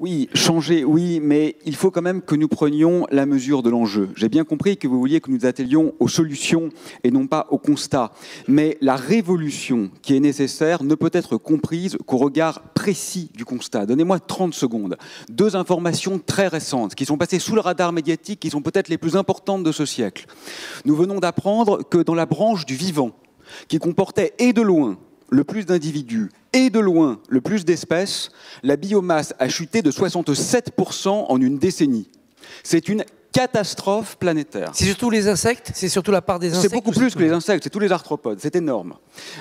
Oui, changer, oui, mais il faut quand même que nous prenions la mesure de l'enjeu. J'ai bien compris que vous vouliez que nous attellions aux solutions et non pas aux constats. Mais la révolution qui est nécessaire ne peut être comprise qu'au regard précis du constat. Donnez-moi 30 secondes. 2 informations très récentes qui sont passées sous le radar médiatique, qui sont peut-être les plus importantes de ce siècle. Nous venons d'apprendre que dans la branche du vivant, qui comportait et de loin le plus d'individus et de loin le plus d'espèces, la biomasse a chuté de 67% en une décennie. C'est une catastrophe planétaire. C'est surtout les insectes? C'est surtout la part des insectes? C'est beaucoup plus que les insectes, c'est tous les arthropodes, c'est énorme.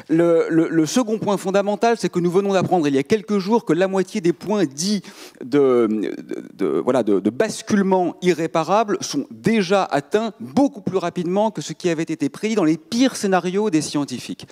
Le second point fondamental, c'est que nous venons d'apprendre il y a quelques jours que la moitié des points dits de basculement irréparable sont déjà atteints beaucoup plus rapidement que ce qui avait été prédit dans les pires scénarios des scientifiques.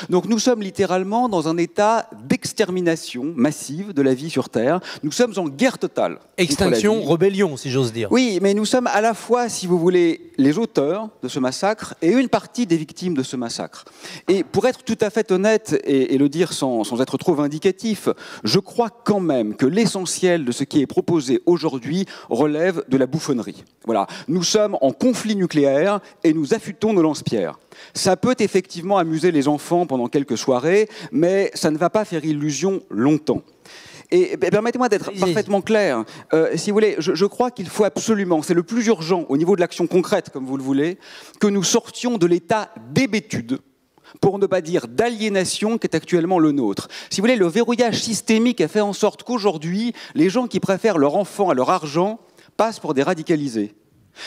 Donc nous sommes littéralement dans un état d'extermination massive de la vie sur Terre. Nous sommes en guerre totale. Extinction, rébellion, si j'ose dire. Oui, mais nous sommes à la fois, si vous voulez, les auteurs de ce massacre et une partie des victimes de ce massacre. Et pour être tout à fait honnête et le dire sans être trop vindicatif, je crois quand même que l'essentiel de ce qui est proposé aujourd'hui relève de la bouffonnerie. Voilà, nous sommes en conflit nucléaire et nous affûtons nos lance-pierres. Ça peut effectivement amuser les enfants pendant quelques soirées, mais ça ne va pas faire illusion longtemps. Et permettez-moi d'être parfaitement clair. Si vous voulez, je crois qu'il faut absolument, c'est le plus urgent au niveau de l'action concrète, comme vous le voulez, que nous sortions de l'état d'hébétude, pour ne pas dire d'aliénation, qui est actuellement le nôtre. Si vous voulez, le verrouillage systémique a fait en sorte qu'aujourd'hui, les gens qui préfèrent leur enfant à leur argent passent pour des radicalisés.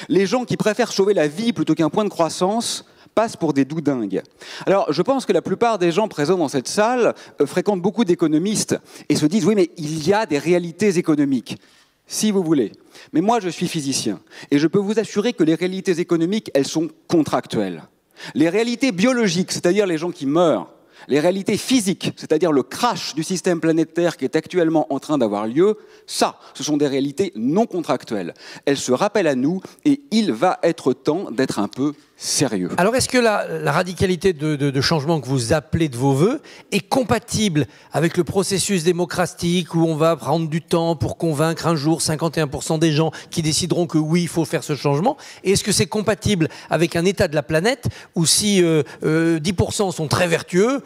Les gens qui préfèrent sauver la vie plutôt qu'un point de croissance passent pour des doudingues. Alors, je pense que la plupart des gens présents dans cette salle fréquentent beaucoup d'économistes et se disent « oui, mais il y a des réalités économiques ». Si vous voulez. Mais moi, je suis physicien et je peux vous assurer que les réalités économiques, elles sont contractuelles. Les réalités biologiques, c'est-à-dire les gens qui meurent, les réalités physiques, c'est-à-dire le crash du système planétaire qui est actuellement en train d'avoir lieu, ça, ce sont des réalités non contractuelles. Elles se rappellent à nous et il va être temps d'être un peu sérieux. Alors, est-ce que la radicalité de changement que vous appelez de vos voeux est compatible avec le processus démocratique où on va prendre du temps pour convaincre un jour 51% des gens qui décideront que oui, il faut faire ce changement? Et est-ce que c'est compatible avec un état de la planète où si 10% sont très vertueux,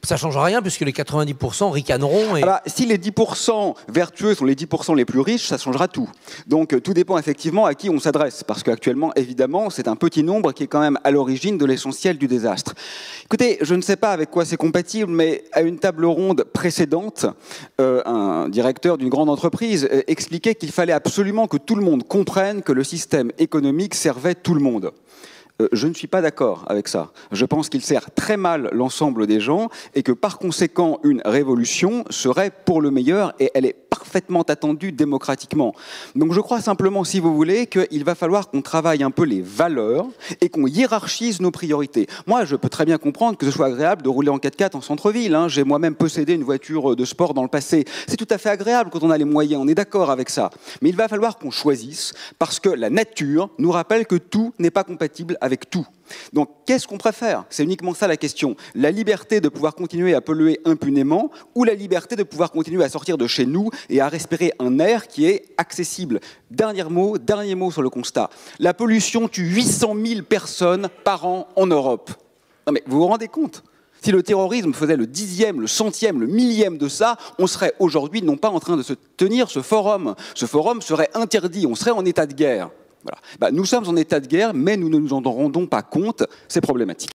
ça ne change rien puisque les 90% ricaneront. Et... Alors, si les 10% vertueux sont les 10% les plus riches, ça changera tout. Donc tout dépend effectivement à qui on s'adresse. Parce qu'actuellement, évidemment, c'est un petit nombre qui est quand même à l'origine de l'essentiel du désastre. Écoutez, je ne sais pas avec quoi c'est compatible, mais à une table ronde précédente, un directeur d'une grande entreprise expliquait qu'il fallait absolument que tout le monde comprenne que le système économique servait tout le monde. Je ne suis pas d'accord avec ça. Je pense qu'il sert très mal l'ensemble des gens et que par conséquent, une révolution serait pour le meilleur et elle est parfaitement attendue démocratiquement. Donc je crois simplement, si vous voulez, qu'il va falloir qu'on travaille un peu les valeurs et qu'on hiérarchise nos priorités. Moi, je peux très bien comprendre que ce soit agréable de rouler en 4x4 en centre-ville. J'ai moi-même possédé une voiture de sport dans le passé. C'est tout à fait agréable quand on a les moyens, on est d'accord avec ça. Mais il va falloir qu'on choisisse parce que la nature nous rappelle que tout n'est pas compatible avec tout. Donc, qu'est-ce qu'on préfère? C'est uniquement ça la question. La liberté de pouvoir continuer à polluer impunément ou la liberté de pouvoir continuer à sortir de chez nous et à respirer un air qui est accessible. Dernier mot sur le constat. La pollution tue 800 000 personnes par an en Europe. Non mais vous vous rendez compte? Si le terrorisme faisait le 10e, le 100e, le 1000e de ça, on serait aujourd'hui non pas en train de se tenir ce forum. Ce forum serait interdit, on serait en état de guerre. Voilà. Nous sommes en état de guerre, mais nous ne nous en rendons pas compte, c'est problématique.